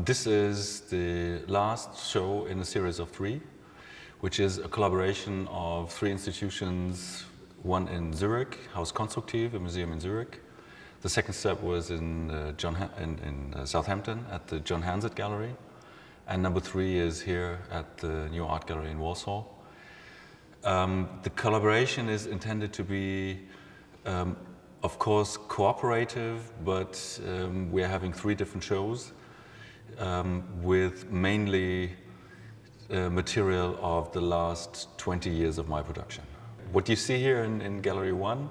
This is the last show in a series of 3, which is a collaboration of 3 institutions, one in Zurich, Haus Konstruktiv, a museum in Zurich. The second step was in Southampton at the Art Gallery. And number 3 is here at the new Art Gallery in Walsall. The collaboration is intended to be, of course, cooperative, but we're having 3 different shows with mainly material of the last 20 years of my production. What you see here in Gallery 1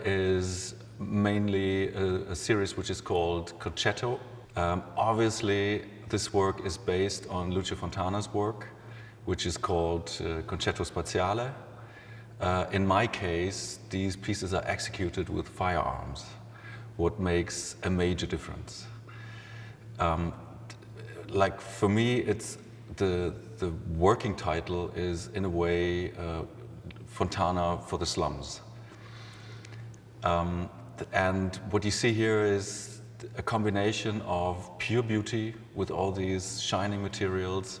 is mainly a series which is called Concetto. Obviously, this work is based on Lucio Fontana's work, which is called Concetto Spaziale. In my case, these pieces are executed with firearms, what makes a major difference. Like for me, it's the working title is in a way Fontana for the slums. And what you see here is a combination of pure beauty with all these shining materials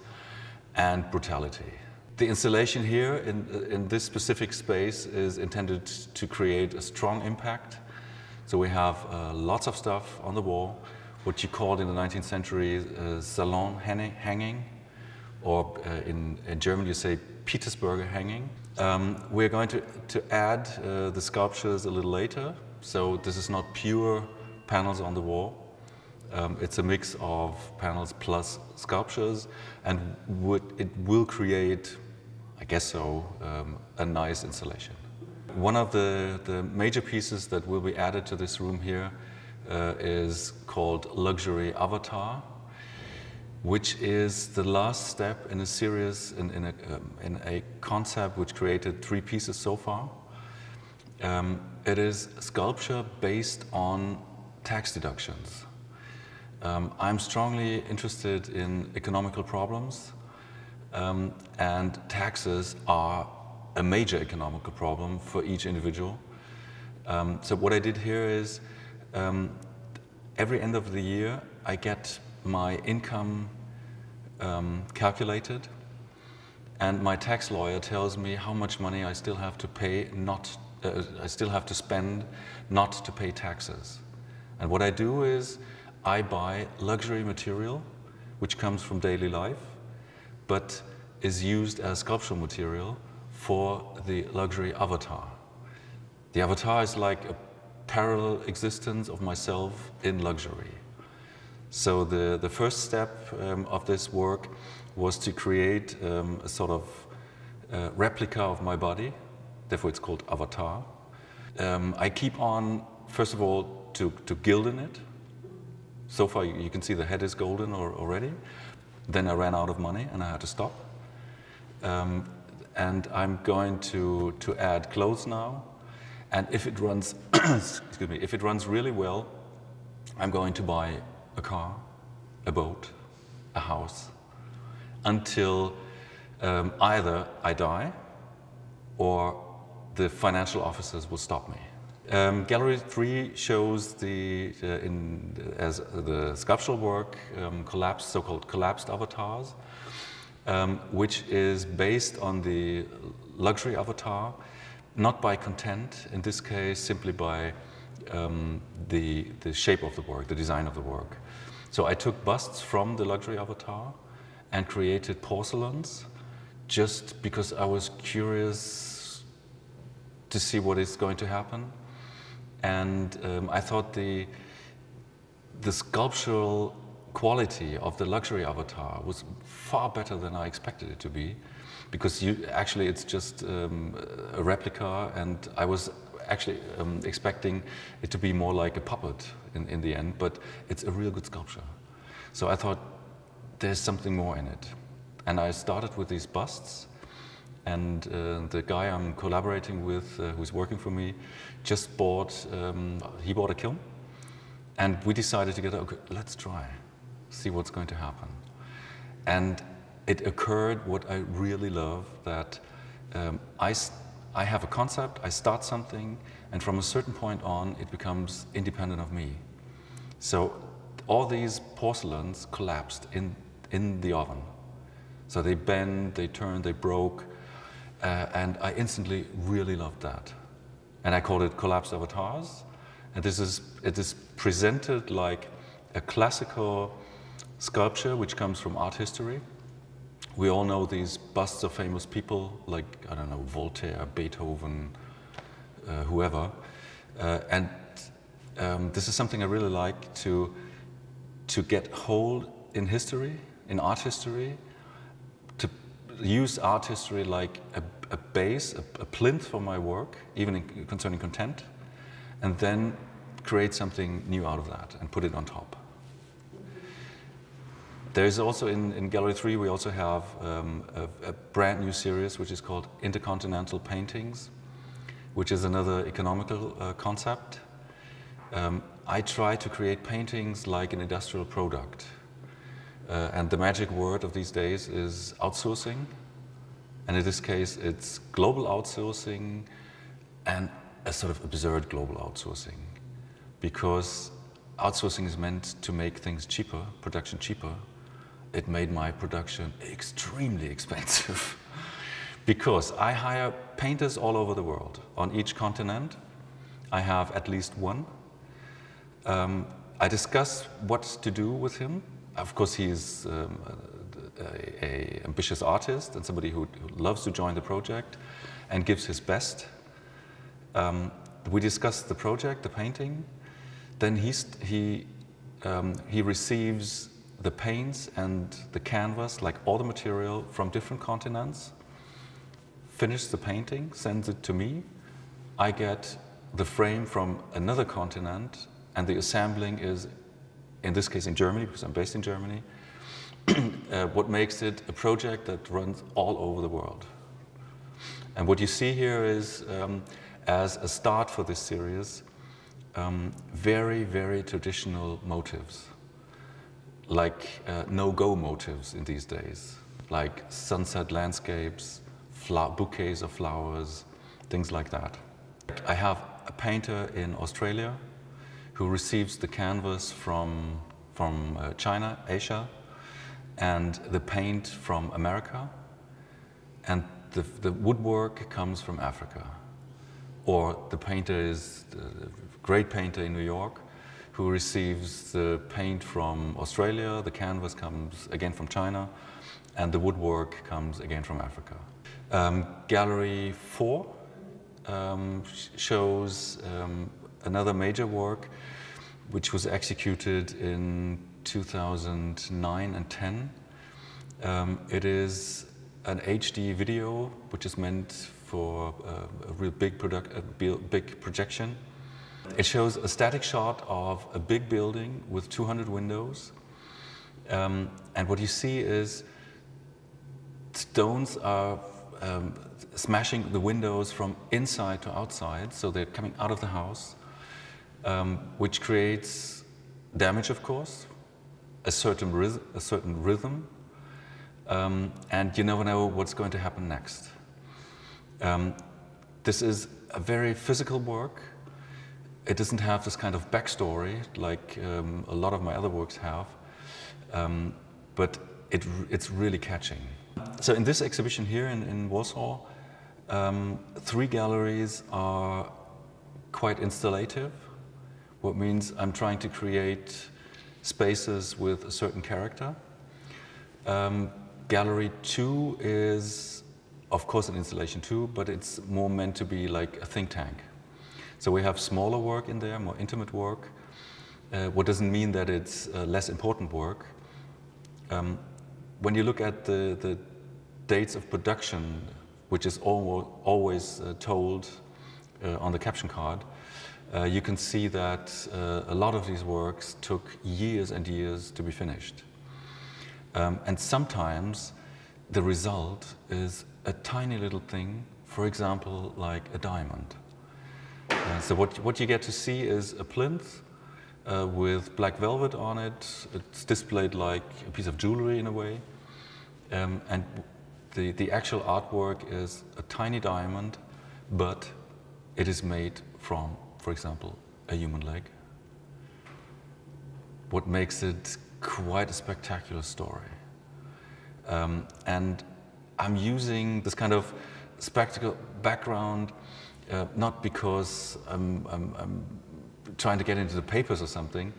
and brutality. The installation here in this specific space is intended to create a strong impact. So we have lots of stuff on the wall, what you called in the 19th century salon hanging, or in German you say Petersburger hanging. We're going to add the sculptures a little later. So this is not pure panels on the wall. It's a mix of panels plus sculptures, and it will create, I guess so, a nice installation. One of the major pieces that will be added to this room here is called Luxury Avatar, which is the last step in a series, in a concept which created 3 pieces so far. It is sculpture based on tax deductions. I'm strongly interested in economical problems, and taxes are a major economical problem for each individual. So what I did here is, every end of the year I get my income calculated, and my tax lawyer tells me how much money I still have to pay, I still have to spend not to pay taxes. And what I do is I buy luxury material which comes from daily life but is used as sculptural material for the luxury avatar. The avatar is like a parallel existence of myself in luxury. So the first step of this work was to create a sort of replica of my body, therefore it's called avatar. I keep on, first of all, to gilding it. So far you can see the head is golden already. Then I ran out of money and I had to stop. And I'm going to add clothes now. And if it runs, excuse me, if it runs really well, I'm going to buy a car, a boat, a house, until either I die or the financial officers will stop me. Gallery 3 shows as the sculptural work so-called collapsed avatars, which is based on the luxury avatar, not by content, in this case simply by the shape of the work, the design of the work. So I took busts from the luxury avatar and created porcelains just because I was curious to see what is going to happen. And I thought the sculptural quality of the luxury avatar was far better than I expected it to be, because actually it's just a replica, and I was actually expecting it to be more like a puppet in the end, but it's a real good sculpture. So I thought there's something more in it. And I started with these busts, and the guy I'm collaborating with, who's working for me, just bought a kiln, and we decided together, okay, let's try, see what's going to happen. And it occurred what I really love, that I have a concept, I start something, and from a certain point on, it becomes independent of me. So all these porcelains collapsed in the oven. So they bent, they turned, they broke, and I instantly really loved that. And I called it collapsed avatars. And it is presented like a classical sculpture which comes from art history. We all know these busts of famous people like, I don't know, Voltaire, Beethoven, whoever. And this is something I really like to get hold in history, in art history, to use art history like a base, a plinth for my work, even concerning content, and then create something new out of that and put it on top. There's also in Gallery 3, we also have a brand new series which is called Intercontinental Paintings, which is another economical concept. I try to create paintings like an industrial product. And the magic word of these days is outsourcing. And in this case, it's global outsourcing and a sort of absurd global outsourcing. Because outsourcing is meant to make things cheaper, production cheaper. It made my production extremely expensive. Because I hire painters all over the world. On each continent, I have at least one. I discuss what to do with him. Of course, he is an ambitious artist and somebody who loves to join the project and gives his best. We discuss the project, the painting. Then he receives the paints and the canvas, like all the material from different continents, finishes the painting, sends it to me. I get the frame from another continent, and the assembling is, in this case in Germany, because I'm based in Germany, what makes it a project that runs all over the world. And what you see here is, as a start for this series, very, very traditional motives, like no-go motives in these days, like sunset landscapes, bouquets of flowers, things like that. I have a painter in Australia who receives the canvas from China, Asia, and the paint from America, and the woodwork comes from Africa. Or the painter is a great painter in New York who receives the paint from Australia, the canvas comes again from China, and the woodwork comes again from Africa. Gallery 4 shows another major work which was executed in 2009 and 10. It is an HD video which is meant for a real big projection. It shows a static shot of a big building with 200 windows. And what you see is stones are smashing the windows from inside to outside, so they're coming out of the house, which creates damage, of course, a certain rhythm, and you never know what's going to happen next. This is a very physical work. It doesn't have this kind of backstory like a lot of my other works have, but it's really catching. So in this exhibition here in Walsall, 3 galleries are quite installative, what means I'm trying to create spaces with a certain character. Gallery 2 is, of course, an installation too, but it's more meant to be like a think tank. So we have smaller work in there, more intimate work, what doesn't mean that it's less important work. When you look at the dates of production, which is always told on the caption card, you can see that a lot of these works took years and years to be finished. And sometimes the result is a tiny little thing, for example, like a diamond. So what you get to see is a plinth with black velvet on it. It's displayed like a piece of jewelry in a way. And the actual artwork is a tiny diamond, but it is made from, for example, a human leg. what makes it quite a spectacular story. And I'm using this kind of spectacle background not because I'm trying to get into the papers or something,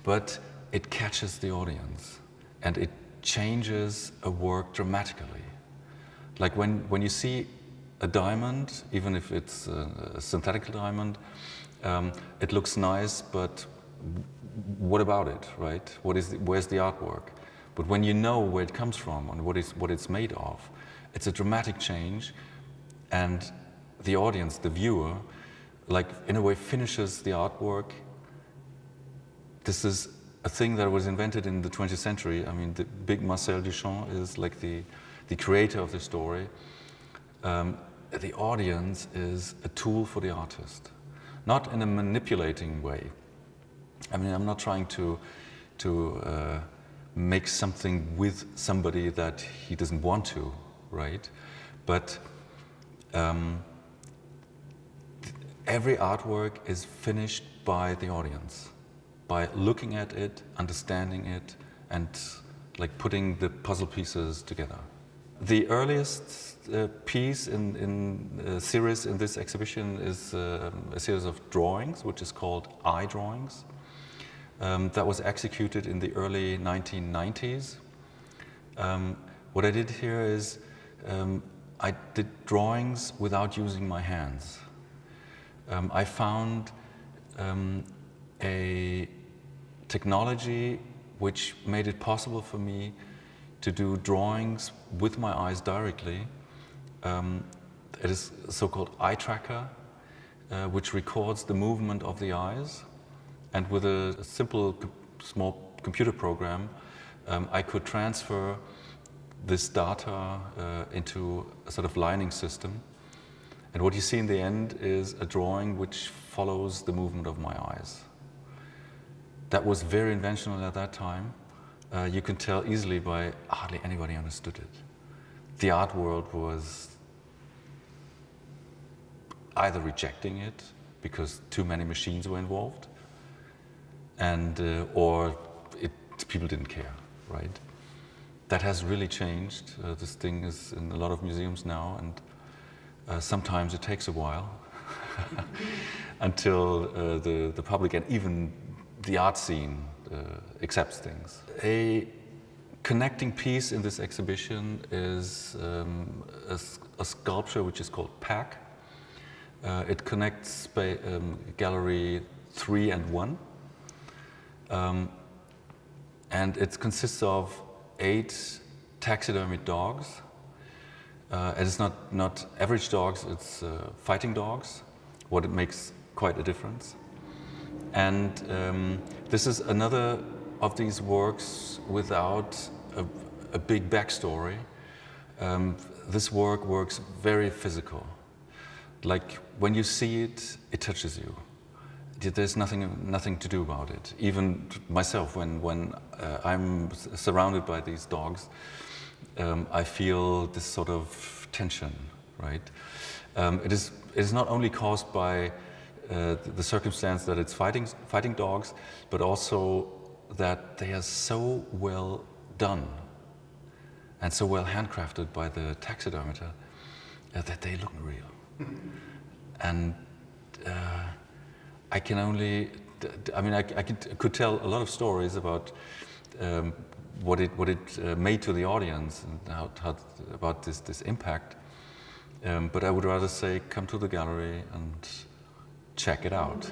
but it catches the audience and it changes a work dramatically. Like when you see a diamond, even if it's a synthetic diamond, it looks nice, but what about it, right? Where's the artwork? But when you know where it comes from and what it's made of, it's a dramatic change, and the audience, the viewer, like in a way finishes the artwork. This is a thing that was invented in the 20th century. I mean, the big Marcel Duchamp is like the creator of the story. The audience is a tool for the artist, not in a manipulating way. I mean, I'm not trying to make something with somebody that he doesn't want to, right? But every artwork is finished by the audience, by looking at it, understanding it, and like putting the puzzle pieces together. The earliest piece in a series in this exhibition is a series of drawings, which is called eye drawings. That was executed in the early 1990s. What I did here is I did drawings without using my hands. I found a technology which made it possible for me to do drawings with my eyes directly. It is a so-called eye tracker, which records the movement of the eyes. And with a simple, small computer program, I could transfer this data into a sort of lining system. And what you see in the end is a drawing which follows the movement of my eyes. That was very inventional at that time. You can tell easily by hardly anybody understood it. The art world was either rejecting it because too many machines were involved, and or people didn't care, right? That has really changed. This thing is in a lot of museums now, and sometimes it takes a while until the public and even the art scene accepts things. A connecting piece in this exhibition is a sculpture which is called PAC. It connects gallery 3 and 1. And it consists of 8 taxidermied dogs. It is not average dogs, it's fighting dogs, what it makes quite a difference. And this is another of these works without a big backstory. This work works very physical. Like when you see it, it touches you. There's nothing to do about it. Even myself, when I'm surrounded by these dogs, I feel this sort of tension, right? It is not only caused by the circumstance that it's fighting dogs, but also that they are so well done and so well handcrafted by the taxidermist that they look real. And I can only, I mean, I could tell a lot of stories about what it made to the audience and how about this impact. But I would rather say, come to the gallery and check it out.